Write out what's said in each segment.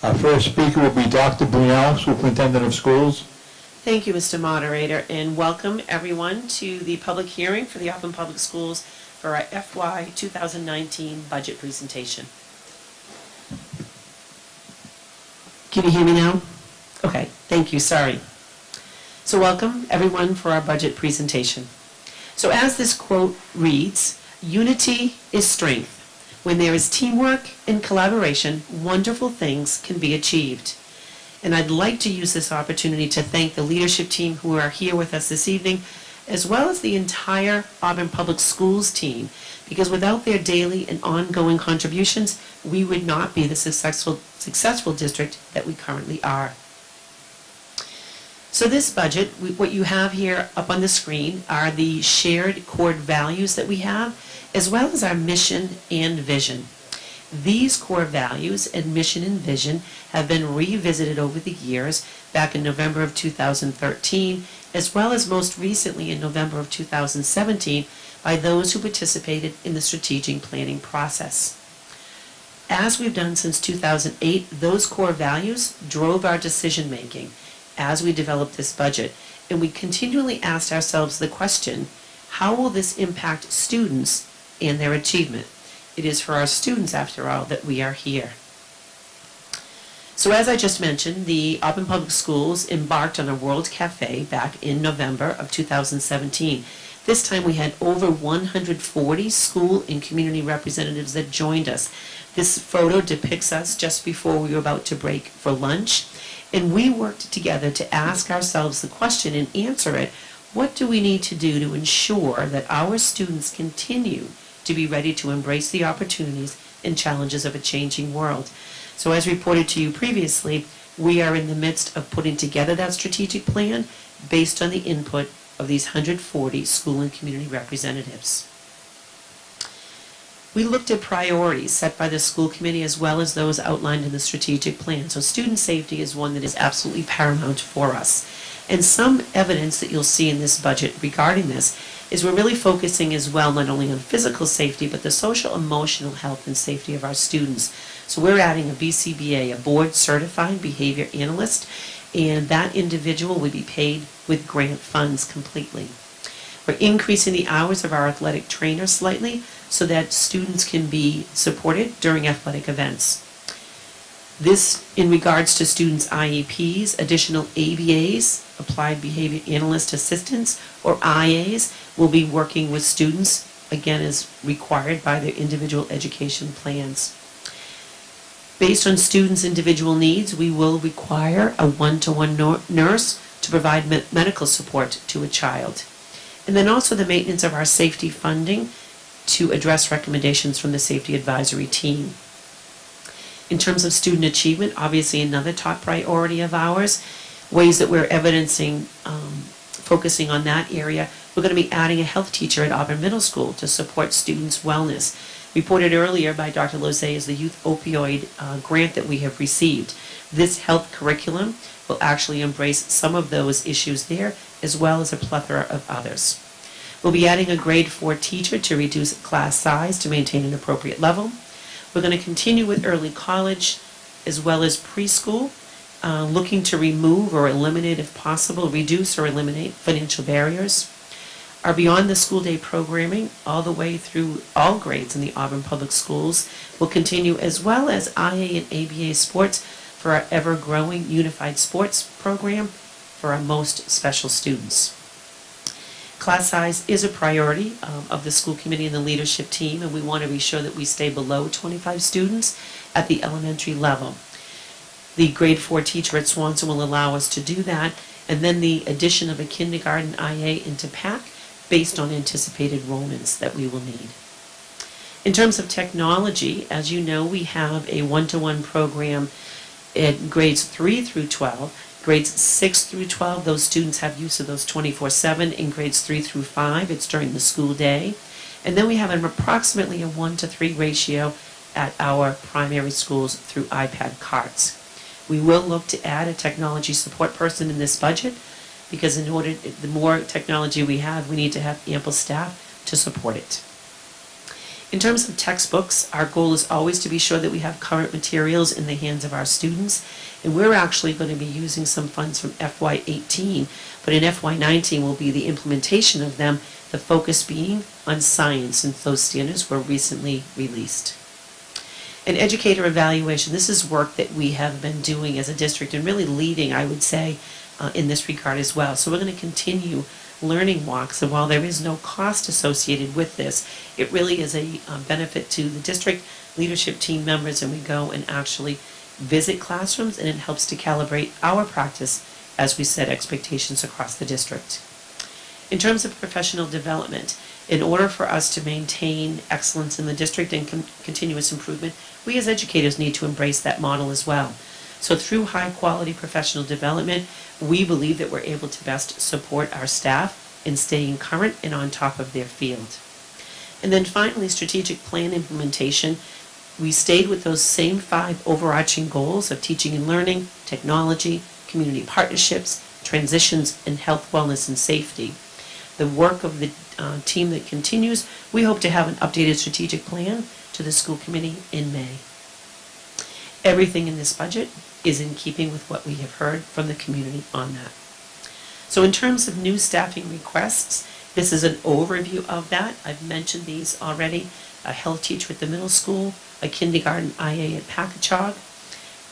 Our first speaker will be Dr. Bryn, Superintendent of Schools. Thank you, Mr. Moderator, and welcome everyone to the public hearing for the Auburn Public Schools for our FY 2019 budget presentation. Can you hear me now? Okay, thank you, sorry. So welcome everyone for our budget presentation. So as this quote reads, "Unity is strength. When there is teamwork and collaboration, wonderful things can be achieved." And I'd like to use this opportunity to thank the leadership team who are here with us this evening, as well as the entire Auburn Public Schools team, because without their daily and ongoing contributions, we would not be the successful district that we currently are. So this budget, what you have here up on the screen are the shared core values that we have, as well as our mission and vision. These core values and mission and vision have been revisited over the years, back in November of 2013, as well as most recently in November of 2017, by those who participated in the strategic planning process. As we've done since 2008, those core values drove our decision making as we developed this budget, and we continually asked ourselves the question, how will this impact students and their achievement? It is for our students, after all, that we are here. So as I just mentioned, the Auburn Public Schools embarked on a World Cafe back in November of 2017. This time we had over 140 school and community representatives that joined us. This photo depicts us just before we were about to break for lunch, and we worked together to ask ourselves the question and answer it, what do we need to do to ensure that our students continue to be ready to embrace the opportunities and challenges of a changing world? So as reported to you previously, we are in the midst of putting together that strategic plan based on the input of these 140 school and community representatives. We looked at priorities set by the school committee as well as those outlined in the strategic plan. So student safety is one that is absolutely paramount for us. And some evidence that you'll see in this budget regarding this is we're really focusing as well not only on physical safety but the social emotional health and safety of our students. So we're adding a BCBA, a board certified behavior analyst, and that individual will be paid with grant funds completely. We're increasing the hours of our athletic trainer slightly so that students can be supported during athletic events. This in regards to students' IEPs, additional ABAs, Applied Behavior Analyst Assistants, or IAs, will be working with students, again as required by their individual education plans. Based on students' individual needs, we will require a one-to-one nurse to provide medical support to a child. And then also the maintenance of our safety funding to address recommendations from the safety advisory team. In terms of student achievement, obviously another top priority of ours, ways that we're evidencing, focusing on that area, we're going to be adding a health teacher at Auburn Middle School to support students' wellness. Reported earlier by Dr. Lozay is the youth opioid grant that we have received. This health curriculum will actually embrace some of those issues there, as well as a plethora of others. We'll be adding a grade 4 teacher to reduce class size to maintain an appropriate level. We're going to continue with early college as well as preschool, looking to remove or eliminate, if possible, reduce or eliminate financial barriers. Our Beyond the School Day programming, all the way through all grades in the Auburn Public Schools, will continue, as well as IA and ABA sports for our ever-growing unified sports program for our most special students. Class size is a priority of the school committee and the leadership team, and we want to be sure that we stay below 25 students at the elementary level. The grade 4 teacher at Swanson will allow us to do that, and then the addition of a kindergarten IA into PAC based on anticipated enrollments that we will need. In terms of technology, as you know, we have a one-to-one program in grades 3 through 12. Grades 6 through 12, those students have use of those 24/7. In grades 3 through 5, it's during the school day. And then we have approximately a 1-to-3 ratio at our primary schools through iPad carts. We will look to add a technology support person in this budget because the more technology we have, we need to have ample staff to support it. In terms of textbooks, our goal is always to be sure that we have current materials in the hands of our students, and we're actually going to be using some funds from FY18, but in FY19 will be the implementation of them, the focus being on science, since those standards were recently released. And educator evaluation, this is work that we have been doing as a district and really leading, I would say, in this regard as well. So we're going to continue learning walks, and while there is no cost associated with this, it really is a benefit to the district leadership team members, and we go and actually visit classrooms, and it helps to calibrate our practice as we set expectations across the district. In terms of professional development, in order for us to maintain excellence in the district and continuous improvement, we as educators need to embrace that model as well. So through high quality professional development, we believe that we're able to best support our staff in staying current and on top of their field. And then finally, strategic plan implementation. We stayed with those same 5 overarching goals of teaching and learning, technology, community partnerships, transitions, and health, wellness, and safety. The work of the team that continues, we hope to have an updated strategic plan to the school committee in May. Everything in this budget is in keeping with what we have heard from the community on that. So in terms of new staffing requests, this is an overview of that. I've mentioned these already. A health teacher at the middle school, a kindergarten IA at Packagug.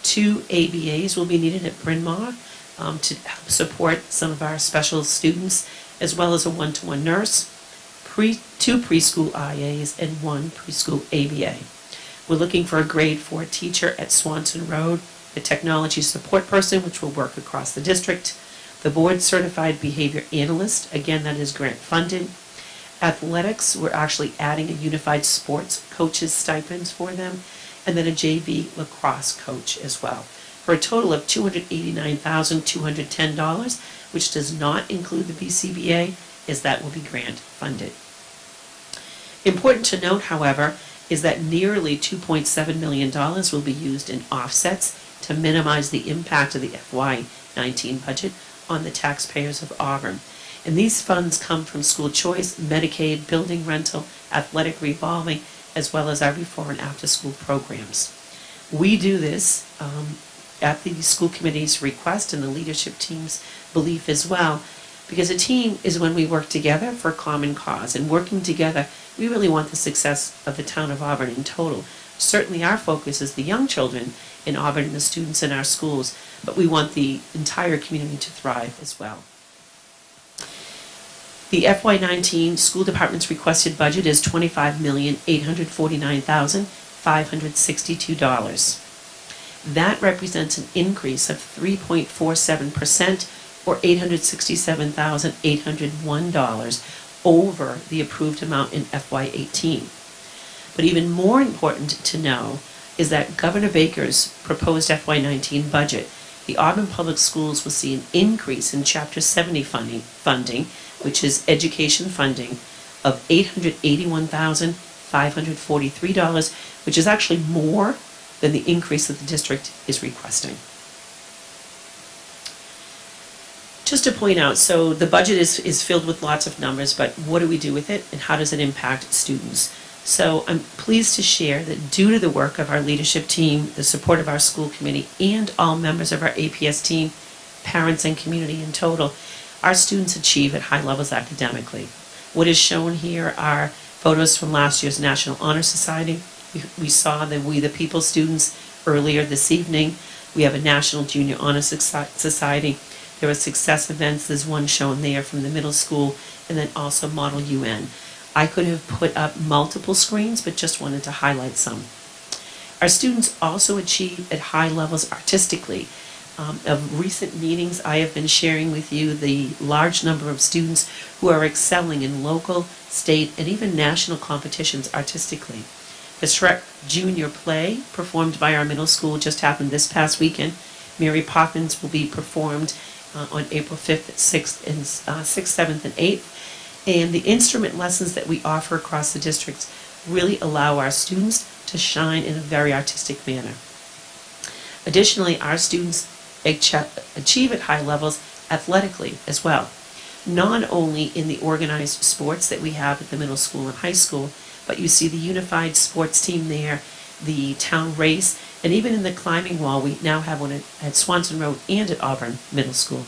2 ABAs will be needed at Bryn Mawr to help support some of our special students, as well as a one-to-one nurse, 2 preschool IAs, and 1 preschool ABA. We're looking for a grade 4 teacher at Swanson Road, the technology support person, which will work across the district, the board certified behavior analyst, again that is grant funded. Athletics, we're actually adding a unified sports coaches stipends for them, and then a JV lacrosse coach as well, for a total of $289,210, which does not include the BCBA, as that will be grant funded. Important to note, however, is that nearly $2.7 million will be used in offsets to minimize the impact of the FY19 budget on the taxpayers of Auburn. And these funds come from school choice, Medicaid, building rental, athletic revolving, as well as our before and after school programs. We do this at the school committee's request and the leadership team's belief as well, because a team is when we work together for a common cause, and working together, we really want the success of the town of Auburn in total. Certainly our focus is the young children in Auburn and the students in our schools, but we want the entire community to thrive as well. The FY19 school department's requested budget is $25,849,562. That represents an increase of 3.47%, or $867,801 over the approved amount in FY18. But even more important to know is that Governor Baker's proposed FY19 budget, the Auburn Public Schools will see an increase in Chapter 70 funding, which is education funding, of $881,543, which is actually more than the increase that the district is requesting. Just to point out, so the budget is filled with lots of numbers, but what do we do with it, and how does it impact students? So I'm pleased to share that due to the work of our leadership team, the support of our school committee, and all members of our APS team, parents and community in total, our students achieve at high levels academically. What is shown here are photos from last year's National Honor Society. We saw the We the People students earlier this evening. We have a National Junior Honor Society. There are success events. There's one shown there from the middle school, and then also Model UN. I could have put up multiple screens, but just wanted to highlight some. Our students also achieve at high levels artistically. Of recent meetings, I have been sharing with you the large number of students who are excelling in local, state, and even national competitions artistically. The Shrek Junior play, performed by our middle school, just happened this past weekend. Mary Poppins will be performed on April 5th, 6th, 7th, and 8th. And the instrument lessons that we offer across the districts really allow our students to shine in a very artistic manner. Additionally, our students achieve at high levels athletically as well. not only in the organized sports that we have at the middle school and high school, but you see the unified sports team there, the town race, and even in the climbing wall, we now have one at Swanson Road and at Auburn Middle School.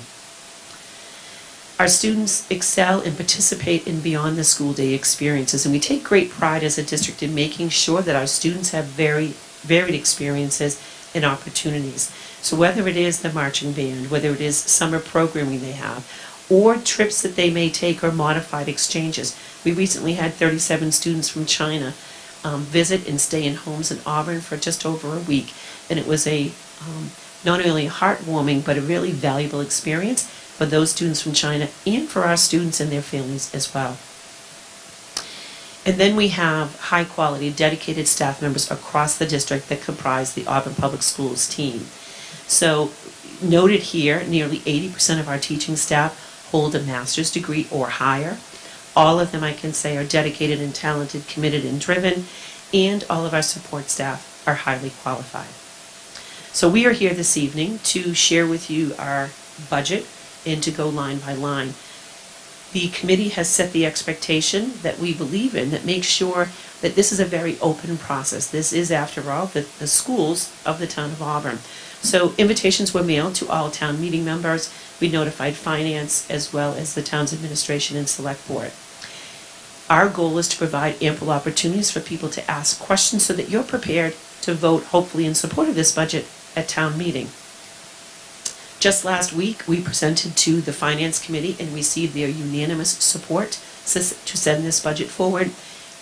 Our students excel and participate in beyond the school day experiences, and we take great pride as a district in making sure that our students have very varied experiences and opportunities. So whether it is the marching band, whether it is summer programming they have, or trips that they may take or modified exchanges. We recently had 37 students from China visit and stay in homes in Auburn for just over a week, and it was a not only a heartwarming but a really valuable experience for those students from China and for our students and their families as well. And then we have high quality dedicated staff members across the district that comprise the Auburn Public Schools team. So noted here, nearly 80% of our teaching staff hold a master's degree or higher. All of them, I can say, are dedicated and talented, committed and driven, and all of our support staff are highly qualified. So we are here this evening to share with you our budget and to go line by line. The committee has set the expectation that we believe in that makes sure that this is a very open process. This is, after all, the schools of the town of Auburn. So invitations were mailed to all town meeting members. We notified finance as well as the town's administration and select board. Our goal is to provide ample opportunities for people to ask questions so that you're prepared to vote, hopefully, in support of this budget at town meeting. Just last week, we presented to the Finance Committee and received their unanimous support to send this budget forward.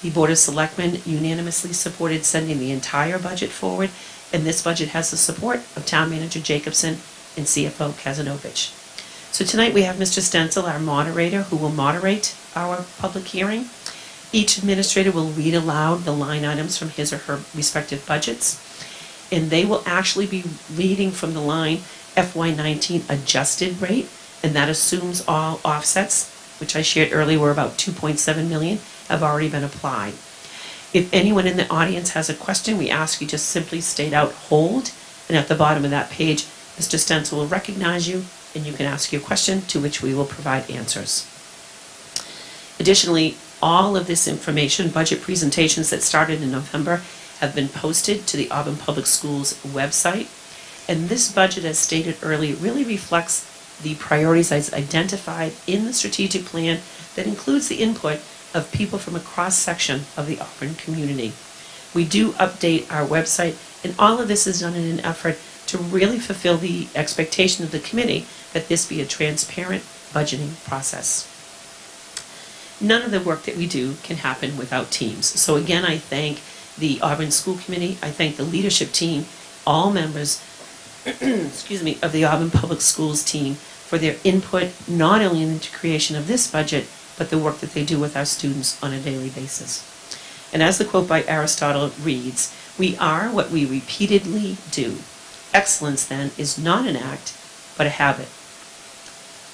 The Board of Selectmen unanimously supported sending the entire budget forward, and this budget has the support of Town Manager Jacobson and CFO Kazanovich. So tonight we have Mr. Stencil, our moderator, who will moderate our public hearing. Each administrator will read aloud the line items from his or her respective budgets, and they will actually be reading from the line FY19 adjusted rate, and that assumes all offsets, which I shared earlier were about 2.7 million, have already been applied. If anyone in the audience has a question, we ask you just simply state out hold, and at the bottom of that page, Mr. Stencil will recognize you, and you can ask your question, to which we will provide answers. Additionally, all of this information, budget presentations that started in November, have been posted to the Auburn Public Schools website. And this budget, as stated earlier, really reflects the priorities as identified in the strategic plan that includes the input of people from a cross-section of the Auburn community. We do update our website, and all of this is done in an effort to really fulfill the expectation of the committee that this be a transparent budgeting process. None of the work that we do can happen without teams. So again, I thank the Auburn School Committee, I thank the leadership team, all members excuse me, of the Auburn Public Schools team for their input, not only in the creation of this budget, but the work that they do with our students on a daily basis. And as the quote by Aristotle reads, "We are what we repeatedly do. Excellence, then, is not an act, but a habit."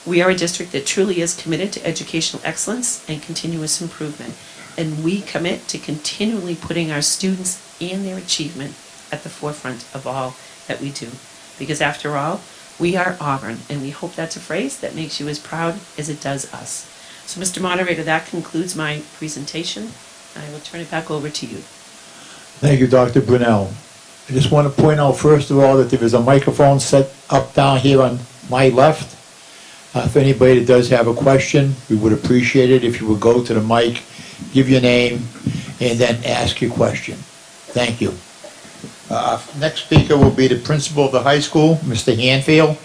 We are a district that truly is committed to educational excellence and continuous improvement, and we commit to continually putting our students and their achievement at the forefront of all that we do. Because after all, we are Auburn, and we hope that's a phrase that makes you as proud as it does us. So, Mr. Moderator, that concludes my presentation. I will turn it back over to you. Thank you, Dr. Brunel. I just want to point out, first of all, that there is a microphone set up down here on my left. If anybody does have a question, we would appreciate it if you would go to the mic, give your name, and then ask your question. Thank you. Next speaker will be the principal of the high school, Mr. Hanfield.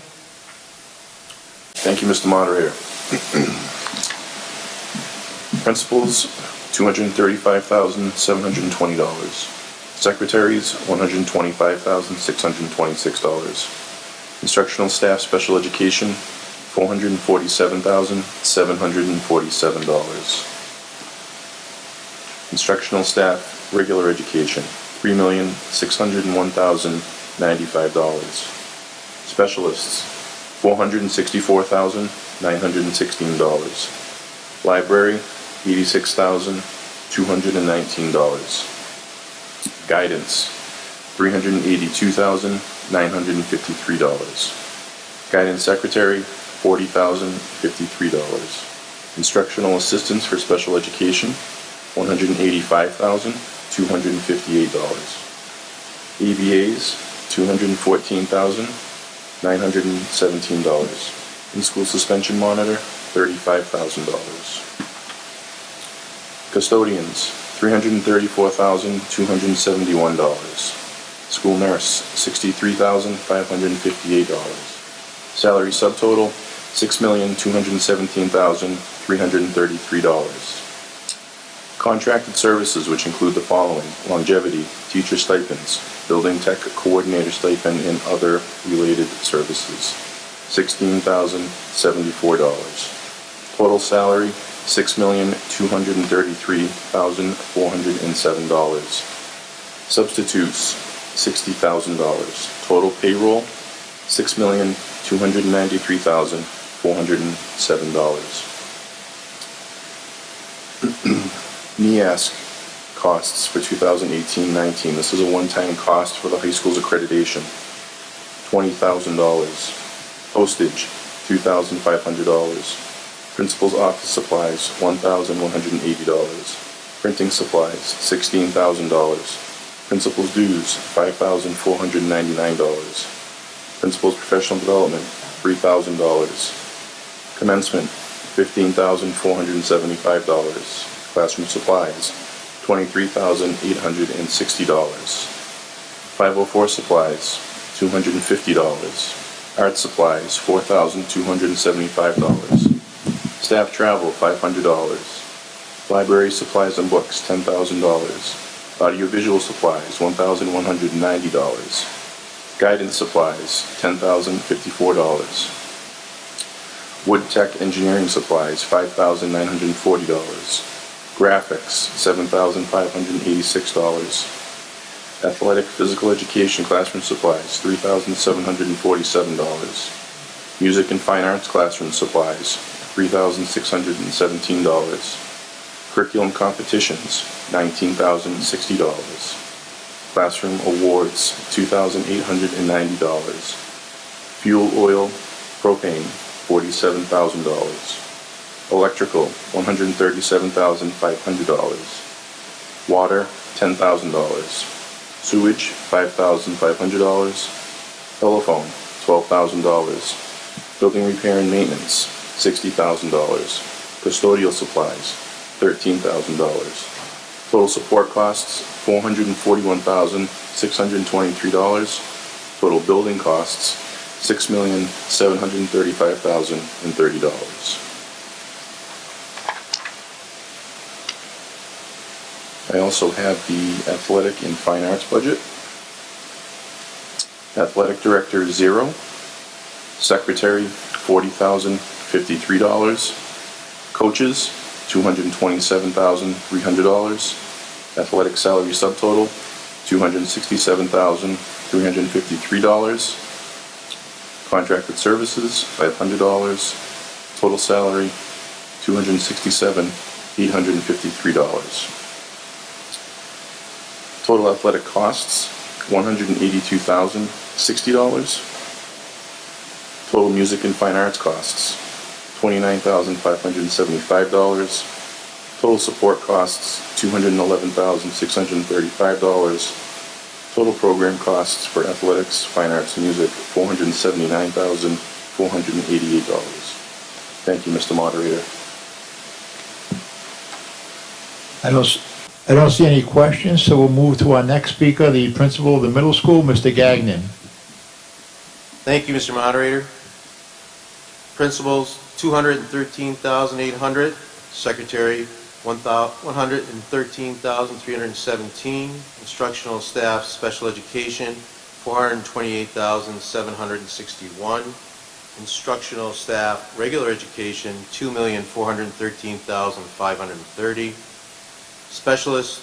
Thank you, Mr. Moderator. Principals, $235,720. Secretaries, $125,626. Instructional staff, special education, $447,747. Instructional staff, regular education, $3,601,095. Specialists, $464,916. Library, $86,219. Guidance, $382,953. Guidance secretary, $40,053. Instructional assistants for special education, $185,258. ABAs, $214,917. In-school suspension monitor, $35,000. Custodians, $334,271. School nurse, $63,558. Salary subtotal, $6,217,333. Contracted services, which include the following: longevity, teacher stipends, building tech coordinator stipend, and other related services, $16,074. Total salary, $6,233,407. Substitutes, $60,000. Total payroll, $6,293,407. NEASC costs for 2018-19. This is a one-time cost for the high school's accreditation, $20,000. Postage, $2,500. Principal's office supplies, $1,180. Printing supplies, $16,000. Principal's dues, $5,499. Principal's professional development, $3,000. Commencement, $15,475. Classroom supplies, $23,860. 504 supplies, $250. Art supplies, $4,275. Staff travel, $500. Library supplies and books, $10,000. Audiovisual supplies, $1,190. Guidance supplies, $10,054. Wood tech engineering supplies, $5,940. Graphics, $7,586. Athletic physical education classroom supplies, $3,747. Music and fine arts classroom supplies, $3,617. Curriculum competitions, $19,060. Classroom awards, $2,890. Fuel oil, propane, $47,000. Electrical, $137,500. Water, $10,000. Sewage, $5,500. Telephone, $12,000. Building repair and maintenance, $60,000. Custodial supplies, $13,000. Total support costs, $441,623. Total building costs, $6,735,030. I also have the athletic and fine arts budget. Athletic director, $0. Secretary, $40,053. Coaches, $227,300. Athletic salary subtotal, $267,353. Contracted services, $500. Total salary, $267,853. Total athletic costs, $182,060. Total music and fine arts costs, $29,575. Total support costs, $211,635. Total program costs for athletics, fine arts, and music, $479,488. Thank you, Mr. Moderator. I don't see any questions, so we'll move to our next speaker, the principal of the middle school, Mr. Gagnon. Thank you, Mr. Moderator. Principals, $213,800. Secretary, $113,317. Instructional staff, special education, $428,761. Instructional staff, regular education, $2,413,530. Specialists,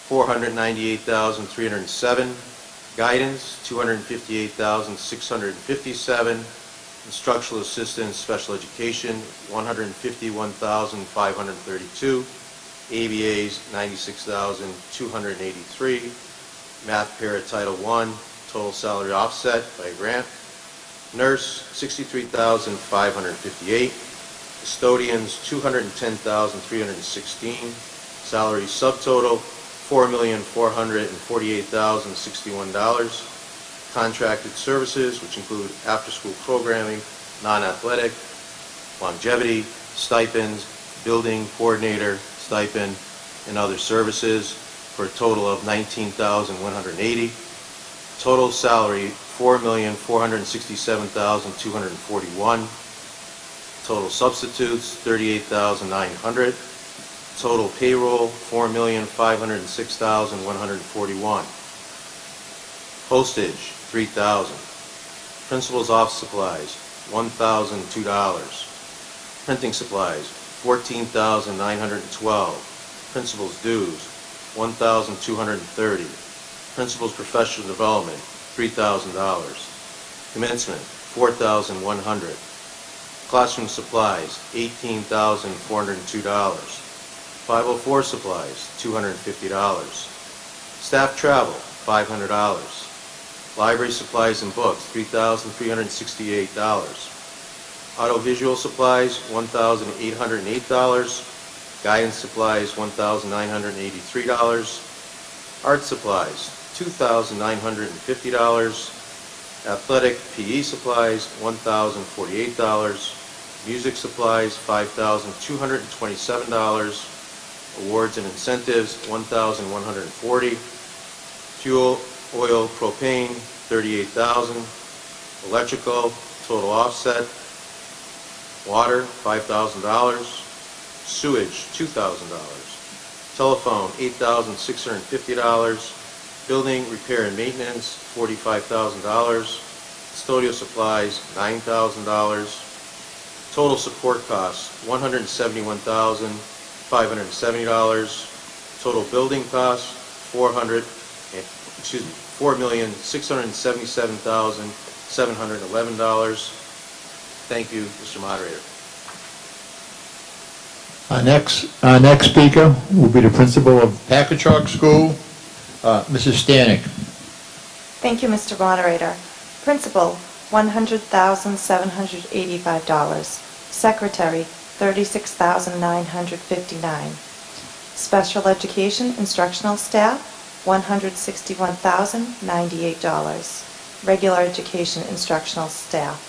$498,307. Guidance, $258,657. Instructional assistants, special education, $151,532. ABAs, $96,283. Math para Title I, total salary offset by grant, Nurse, $63,558. Custodians, $210,316. Salary subtotal, $4,448,061. Contracted services, which include after-school programming, non-athletic, longevity, stipends, building coordinator, stipend, and other services, for a total of $19,180. Total salary, $4,467,241. Total substitutes, $38,900. Total payroll, $4,506,141. Postage, $3,000. Principal's office supplies, $1,002. Printing supplies, $14,912. Principal's dues, $1,230. Principal's professional development, $3,000. Commencement, $4,100. Classroom supplies, $18,402. 504 supplies, $250. Staff travel, $500. Library supplies and books, $3,368. Audiovisual supplies, $1,808. Guidance supplies, $1,983. Art supplies, $2,950. Athletic PE supplies, $1,048. Music supplies, $5,227. Awards and incentives, $1,140. Fuel, oil, propane, $38,000. Electrical, total offset. Water, $5,000. Sewage, $2,000. Telephone, $8,650. Building repair and maintenance, $45,000. Custodial supplies, $9,000. Total support costs, $171,570. Total building costs, $4,677,711. Thank you, Mr. Moderator. Our next speaker will be the principal of Packagug School, Mrs. Stanek. Thank you, Mr. Moderator. Principal, $100,785. Secretary, $36,959. Special education instructional staff, $161,098. Regular education instructional staff,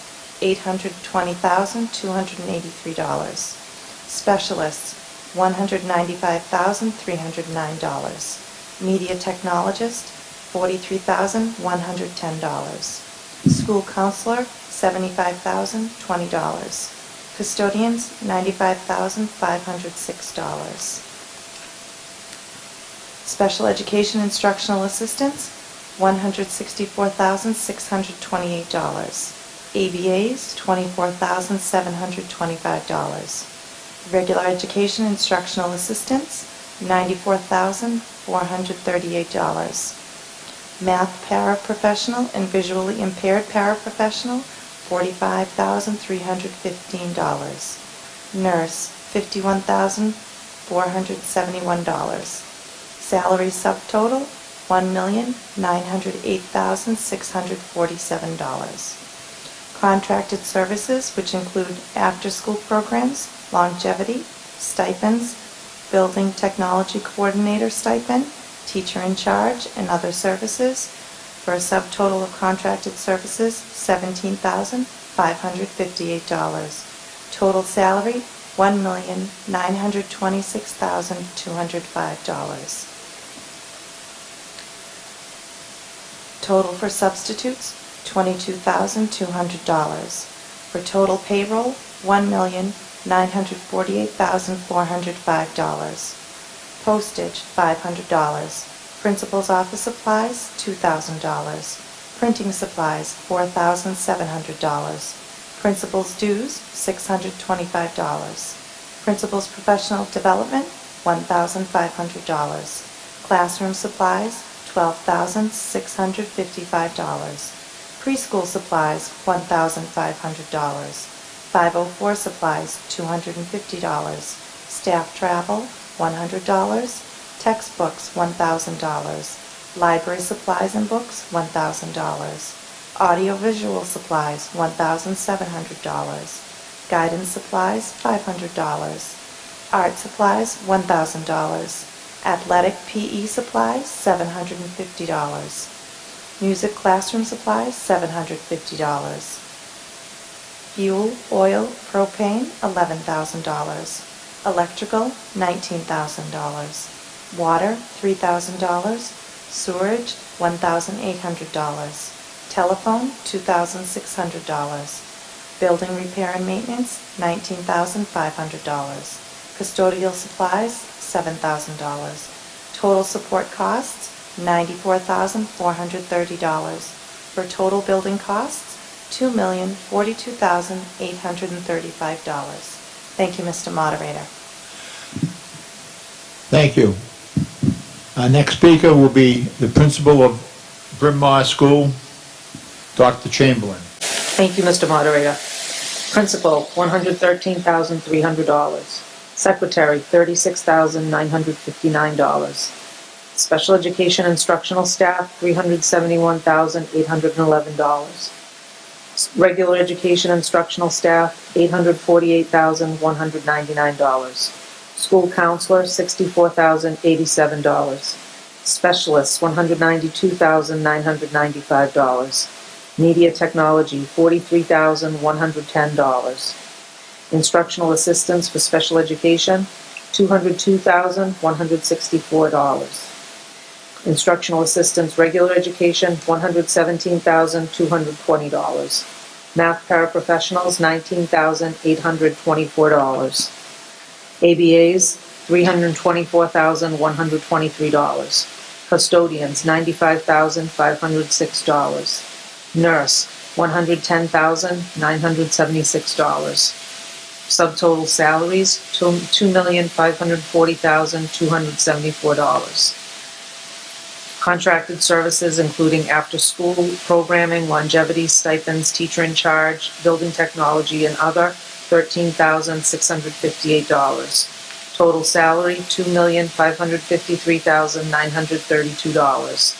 $820,283. Specialists, $195,309. Media technologist, $43,110. School counselor, $75,020. Custodians, $95,506. Special education instructional assistants, $164,628. ABAs, $24,725. Regular education instructional assistants, $94,438. Math paraprofessional and visually impaired paraprofessional, $45,315. Nurse, $51,471. Salary subtotal, $1,908,647. Contracted services, which include after-school programs, longevity, stipends, building technology coordinator stipend, teacher in charge, and other services, for a subtotal of contracted services, $17,558. Total salary, $1,926,205. Total for substitutes, $22,200. For total payroll, $1,948,405. Postage, $500. Principal's office supplies, $2,000. Printing supplies, $4,700. Principal's dues, $625. Principal's professional development, $1,500. Classroom supplies, $12,655. Preschool supplies, $1,500. 504 supplies, $250. Staff travel, $100. Textbooks, $1,000. Library supplies and books, $1,000. Audiovisual supplies, $1,700. Guidance supplies, $500. Art supplies, $1,000. Athletic PE supplies, $750. Music classroom supplies, $750. Fuel, oil, propane, $11,000. Electrical, $19,000. Water, $3,000. Sewerage, $1,800. Telephone, $2,600. Building repair and maintenance, $19,500. Custodial supplies, $7,000. Total support costs, $94,430. For total building costs, $2,042,835. Thank you, Mr. Moderator. Thank you. Our next speaker will be the principal of Bryn Mawr School, Dr. Chamberlain. Thank you, Mr. Moderator. Principal, $113,300. Secretary, $36,959. Special education instructional staff, $371,811. Regular education instructional staff, $848,199. School counselor, $64,087. Specialists, $192,995. Media technology, $43,110. Instructional assistants for special education, $202,164. Instructional assistants regular education, $117,220. Math paraprofessionals, $19,824. ABAs, $324,123. Custodians, $95,506. Nurse, $110,976. Subtotal salaries, $2,540,274. Contracted services including after-school programming, longevity, stipends, teacher in charge, building technology, and other, $13,658. Total salary, $2,553,932.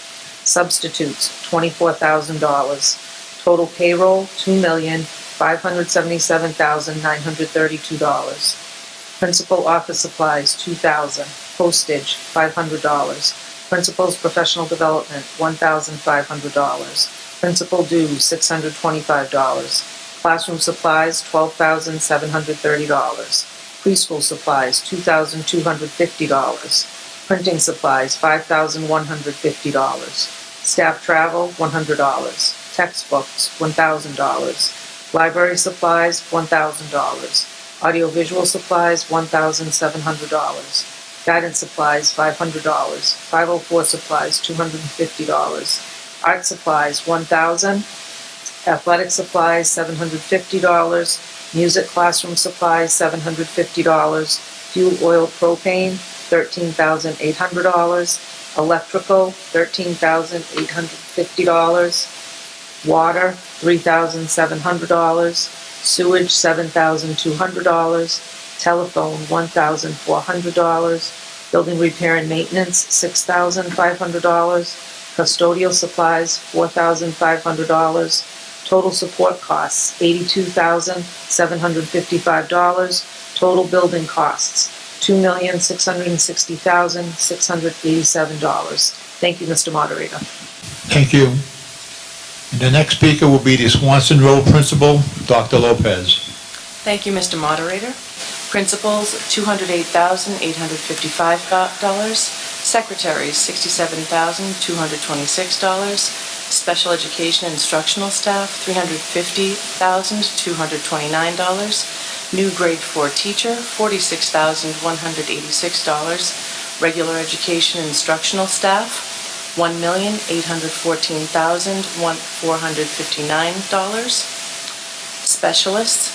Substitutes, $24,000. Total payroll, $2,577,932. Principal office supplies, $2,000. Postage, $500. Principal's professional development, $1,500. Principal dues, $625. Classroom supplies, $12,730. Preschool supplies, $2,250. Printing supplies, $5,150. Staff travel, $100. Textbooks, $1,000. Library supplies, $1,000. Audiovisual supplies, $1,700. Guidance supplies, $500. 504 supplies, $250. Art supplies, $1,000. Athletic supplies, $750. Music classroom supplies, $750. Fuel, oil, propane, $13,800. Electrical, $13,850. Water, $3,700. Sewage, $7,200. Telephone, $1,400. Building repair and maintenance, $6,500. Custodial supplies, $4,500. Total support costs, $82,755. Total building costs, $2,660,687. Thank you, Mr. Moderator. Thank you. And the next speaker will be the Swanson Road Principal, Dr. Lopez. Thank you, Mr. Moderator. Principals, $208,855. Secretaries, $67,226. Special education instructional staff, $350,229. New grade 4 teacher, $46,186. Regular education instructional staff, $1,814,459. Specialists,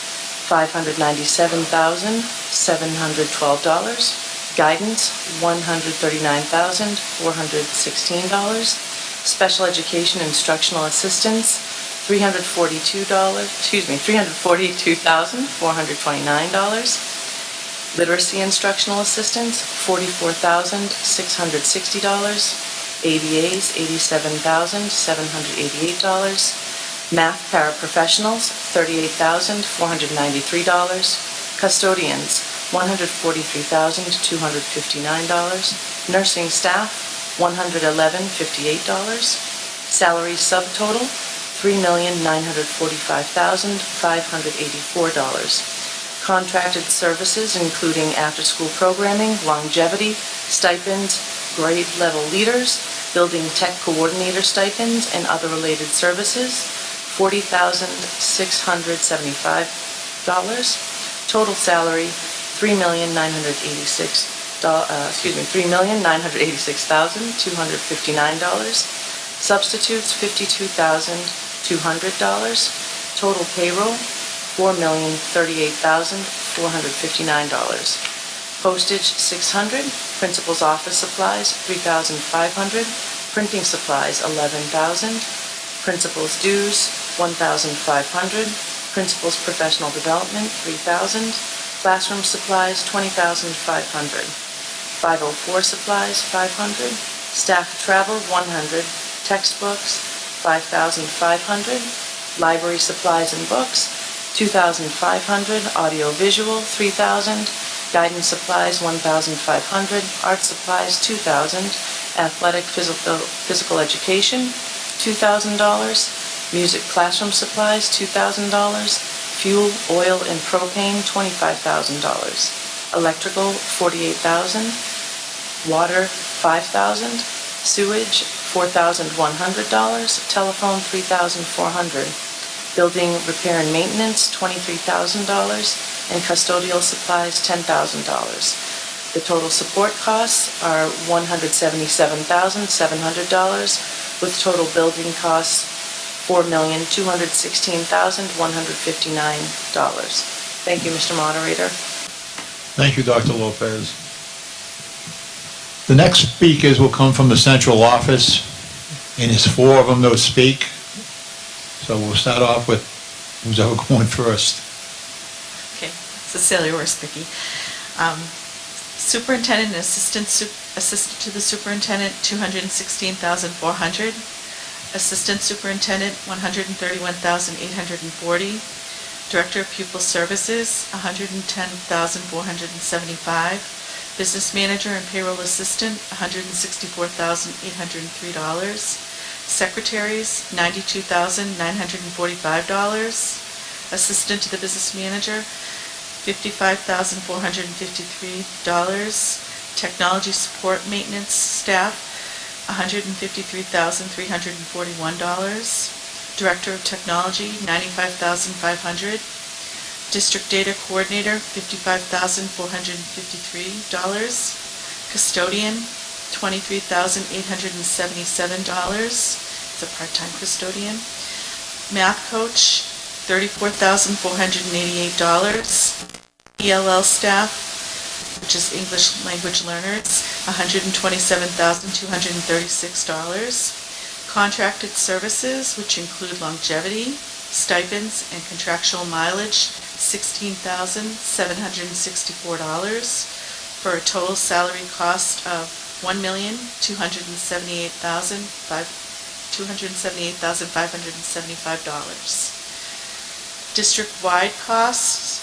$597,712. Guidance, $139,416. Special education instructional assistants, $342,429. Literacy instructional assistants, $44,660. ABAs, $87,788. Math paraprofessionals, $38,493. Custodians, $143,259. Nursing staff, $111,058. Salary subtotal, $3,945,584. Contracted services including after-school programming, longevity, stipends, grade level leaders, building tech coordinator stipends, and other related services, $40,675. Total salary, $3,986,259. Substitutes, $52,200. Total payroll, $4,038,459. Postage, $600. Principal's office supplies, $3,500. Printing supplies, $11,000. Principal's dues, $1,500. Principal's professional development, $3,000. Classroom supplies, $20,500. 504 supplies, $500. Staff travel, $100. Textbooks, $5,500. Library supplies and books, $2,500. Audio-visual, $3,000. Guidance supplies, $1,500. Art supplies, $2,000. Athletic physical education, $2,000. Music classroom supplies, $2,000. Fuel, oil, and propane, $25,000. Electrical, $48,000. Water, $5,000. Sewage, $4,100. Telephone, $3,400. Building repair and maintenance, $23,000. And custodial supplies, $10,000. The total support costs are $177,700, with total building costs $4,216,159. Thank you, Mr. Moderator. Thank you, Dr. Lopez. The next speakers will come from the central office, and there's 4 of them that will speak. So we'll start off with who's ever going first. Okay, Cecilia Worsbicky. Superintendent and assistant to the superintendent, $216,400. Assistant superintendent, $131,840. Director of Pupil Services, $110,475. Business manager and payroll assistant, $164,803. Secretaries, $92,945. Assistant to the business manager, $55,453. Technology support maintenance staff, $153,341. Director of technology, $95,500. District data coordinator, $55,453. Custodian, $23,877. It's a part-time custodian. Math coach, $34,488. ELL staff, which is English language learners, $127,236. Contracted services, which include longevity, stipends, and contractual mileage, $16,764, for a total salary cost of $1,278,575. District-wide costs,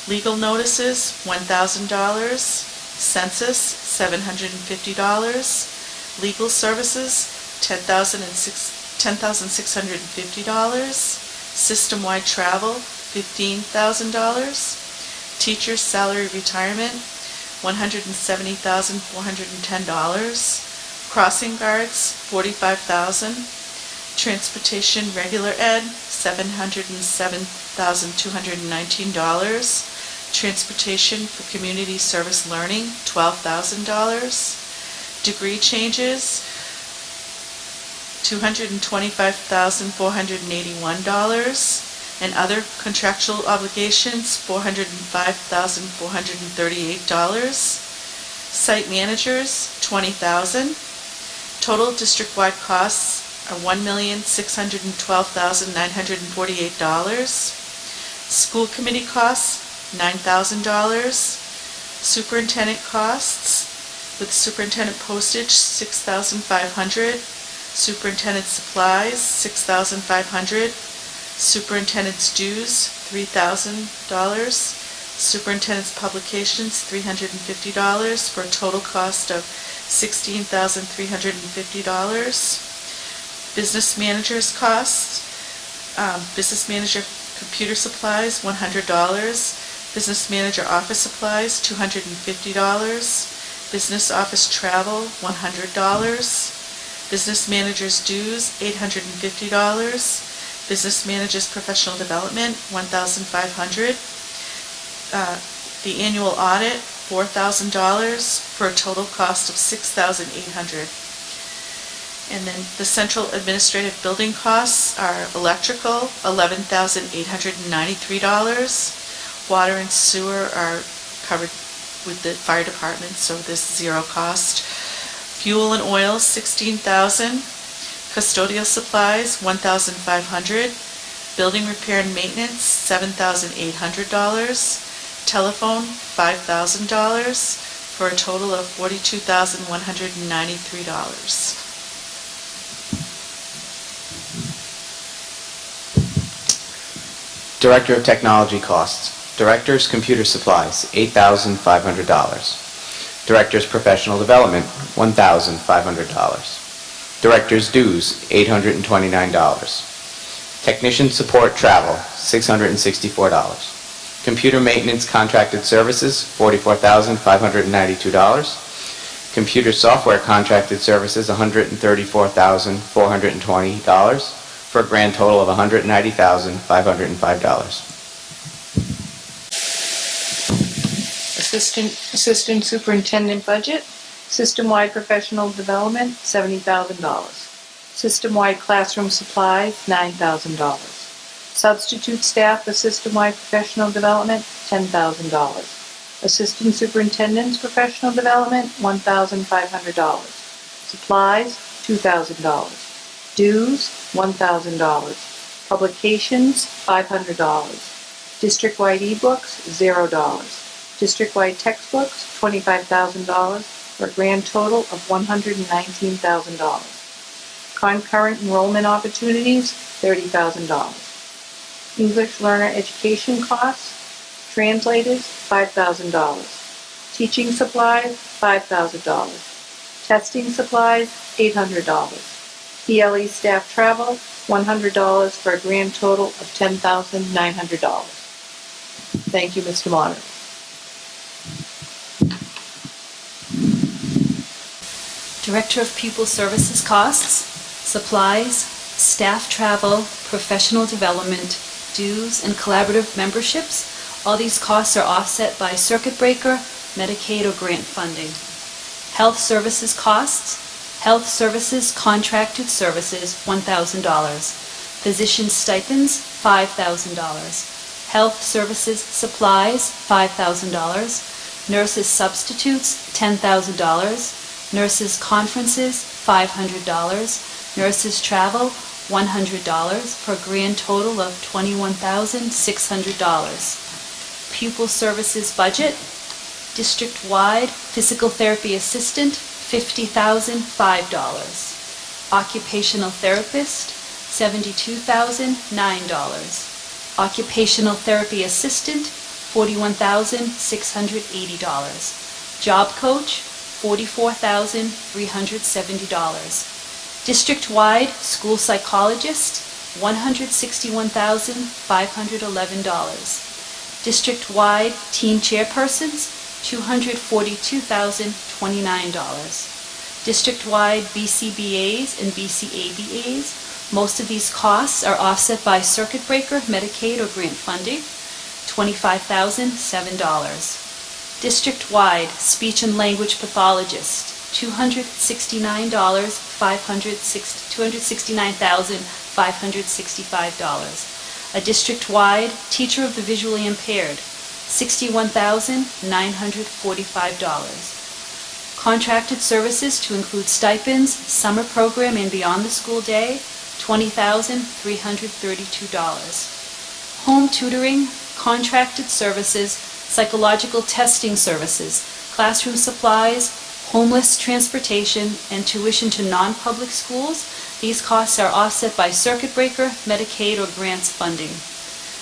legal notices, $1,000, census, $750, legal services, $10,650, system-wide travel, $15,000, teacher's salary retirement, $170,410, crossing guards, $45,000, transportation regular ed, $707,219, transportation for community service learning, $12,000, degree changes, $225,481, and other contractual obligations, $405,438. Site managers, $20,000. Total district-wide costs are $1,612,948. School committee costs, $9,000. Superintendent costs, with superintendent postage, $6,500. Superintendent supplies, $6,500. Superintendent's dues, $3,000. Superintendent's publications, $350, for a total cost of $16,350. Business manager's costs, business manager computer supplies, $100. Business manager office supplies, $250. Business office travel, $100. Business manager's dues, $850. Business manager's professional development, $1,500. The annual audit, $4,000, for a total cost of $6,800. And then the central administrative building costs are electrical, $11,893. Water and sewer are covered with the fire department, so there's zero cost. Fuel and oil, $16,000. Custodial supplies, $1,500. Building repair and maintenance, $7,800. Telephone, $5,000, for a total of $42,193. Director of Technology costs. Director's computer supplies, $8,500. Director's professional development, $1,500. Director's dues, $829. Technician support travel, $664. Computer maintenance contracted services, $44,592. Computer software contracted services, $134,420, for a grand total of $190,505. Assistant Superintendent budget, system-wide professional development, $70,000. System-wide classroom supplies, $9,000. Substitute staff for system-wide professional development, $10,000. Assistant Superintendent's professional development, $1,500. Supplies, $2,000. Dues, $1,000. Publications, $500. District-wide ebooks, $0. District-wide textbooks, $25,000, for a grand total of $119,000. Concurrent enrollment opportunities, $30,000. English learner education costs, translators, $5,000. Teaching supplies, $5,000. Testing supplies, $800. PLE staff travel, $100, for a grand total of $10,900. Thank you, Mr. Mawr. Director of Pupil Services costs, supplies, staff travel, professional development, dues, and collaborative memberships. All these costs are offset by circuit breaker, Medicaid, or grant funding. Health services costs, health services contracted services, $1,000. Physician stipends, $5,000. Health services supplies, $5,000. Nurses substitutes, $10,000. Nurses conferences, $500. Nurses travel, $100, for a grand total of $21,600. Pupil services budget, district-wide physical therapy assistant, $50,005. Occupational therapist, $72,009. Occupational therapy assistant, $41,680. Job coach, $44,370. District-wide school psychologist, $161,511. District-wide teen chairpersons, $242,029. District-wide BCBAs and BCABAs, most of these costs are offset by circuit breaker, Medicaid, or grant funding, $25,007. District-wide speech and language pathologist, $269,565. A district-wide teacher of the visually impaired, $61,945. Contracted services to include stipends, summer program, and beyond the school day, $20,332. Home tutoring, contracted services, psychological testing services, classroom supplies, homeless transportation, and tuition to non-public schools, These costs are offset by circuit breaker, Medicaid, or grants funding.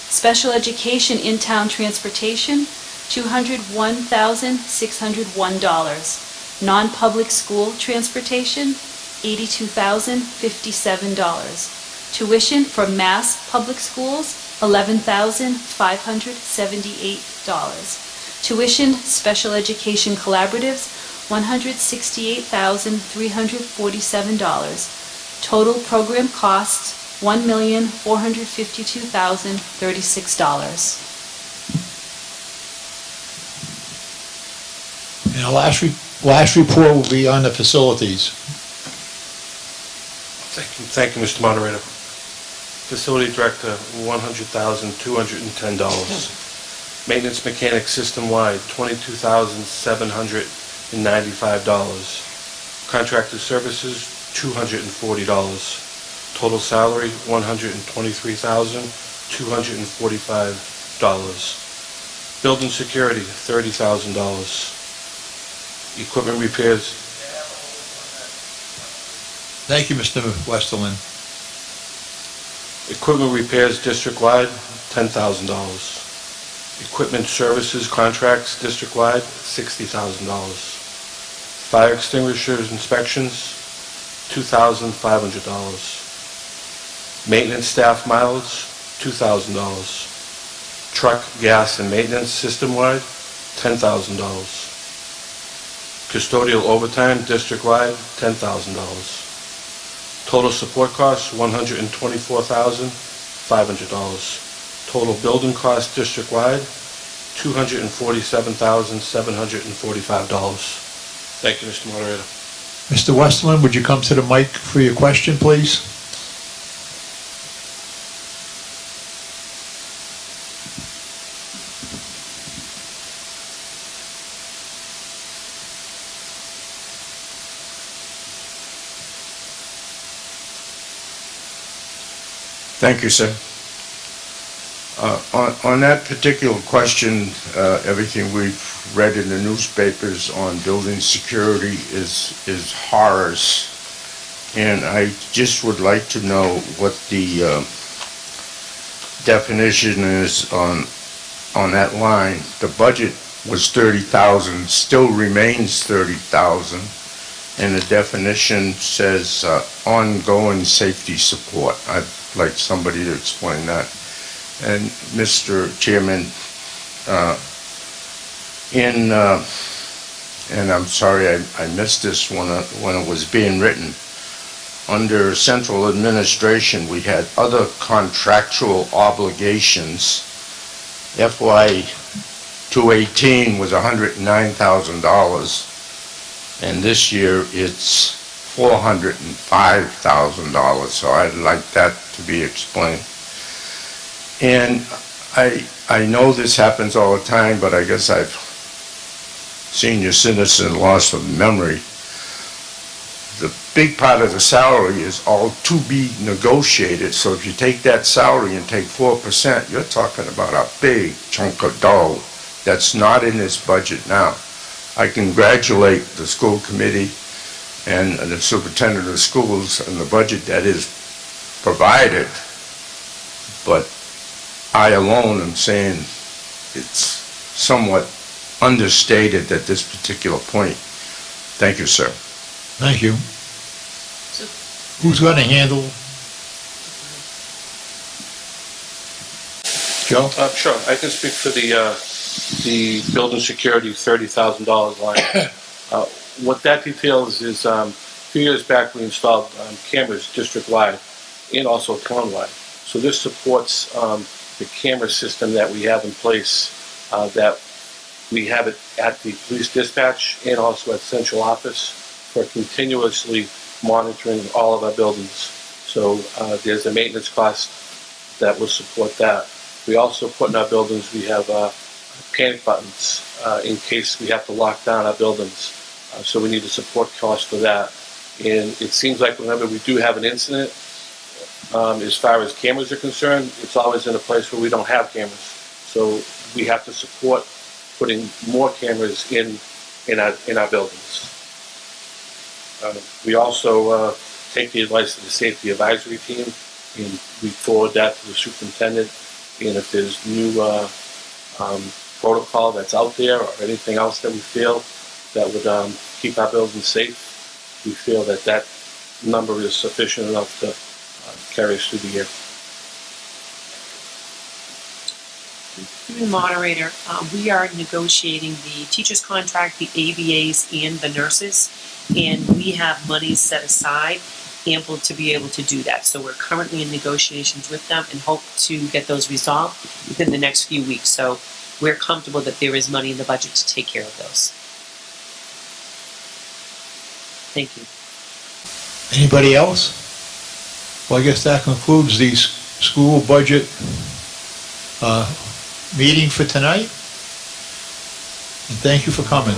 Special education in-town transportation, $201,601. Non-public school transportation, $82,057. Tuition for Mass public schools, $11,578. Tuition special education collaboratives, $168,347. Total program costs, $1,452,036. And our last report will be on the facilities. Thank you, Mr. Moderator. Facility Director, $100,210. Maintenance Mechanic System-wide, $22,795. Contracted Services, $240. Total salary, $123,245. Building Security, $30,000. Equipment Repairs. Thank you, Mr. Westerlin. Equipment Repairs District-wide, $10,000. Equipment Services Contracts District-wide, $60,000. Fire Extinguishers Inspections, $2,500. Maintenance Staff Miles, $2,000. Truck, Gas, and Maintenance System-wide, $10,000. Custodial Overtime District-wide, $10,000. Total support costs, $124,500. Total building costs district-wide, $247,745. Thank you, Mr. Moderator. Mr. Westerlin, would you come to the mic for your question, please? Thank you, sir. On that particular question, everything we've read in the newspapers on building security is horrors, and I just would like to know what the definition is on that line. The budget was $30,000, still remains $30,000, and the definition says ongoing safety support. I'd like somebody to explain that. And Mr. Chairman, and I'm sorry I missed this when it was being written, under central administration we had other contractual obligations. FY2018 was $109,000, and this year it's $405,000, so I'd like that to be explained. And I know this happens all the time, but I guess I've senior citizen loss of memory. The big part of the salary is all to be negotiated, so if you take that salary and take 4%, you're talking about a big chunk of dough that's not in this budget now. I congratulate the school committee and the superintendent of schools on the budget that is provided, but I alone am saying it's somewhat understated at this particular point. Thank you, sir. Thank you. Who's going to handle? Joe? Sure, I can speak for the building security $30,000 line. What that details is a few years back we installed cameras district-wide and also town-wide. So this supports the camera system that we have in place, that we have it at the police dispatch and also at central office for continuously monitoring all of our buildings. So there's a maintenance cost that will support that. We also put in our buildings, we have panic buttons in case we have to lock down our buildings. So we need a support cost for that. And it seems like whenever we do have an incident, as far as cameras are concerned, it's always in a place where we don't have cameras. So we have to support putting more cameras in our buildings. We also take the advice of the safety advisory team, and we forward that to the superintendent. And if there's new protocol that's out there or anything else that we feel that would keep our buildings safe, we feel that that number is sufficient enough to carry us through the year. Through the moderator, we are negotiating the teacher's contract, the ABAs, and the nurses, and we have money set aside ample to be able to do that. So we're currently in negotiations with them and hope to get those resolved within the next few weeks. So we're comfortable that there is money in the budget to take care of those. Thank you. Anybody else? Well, I guess that concludes the school budget meeting for tonight. And thank you for coming.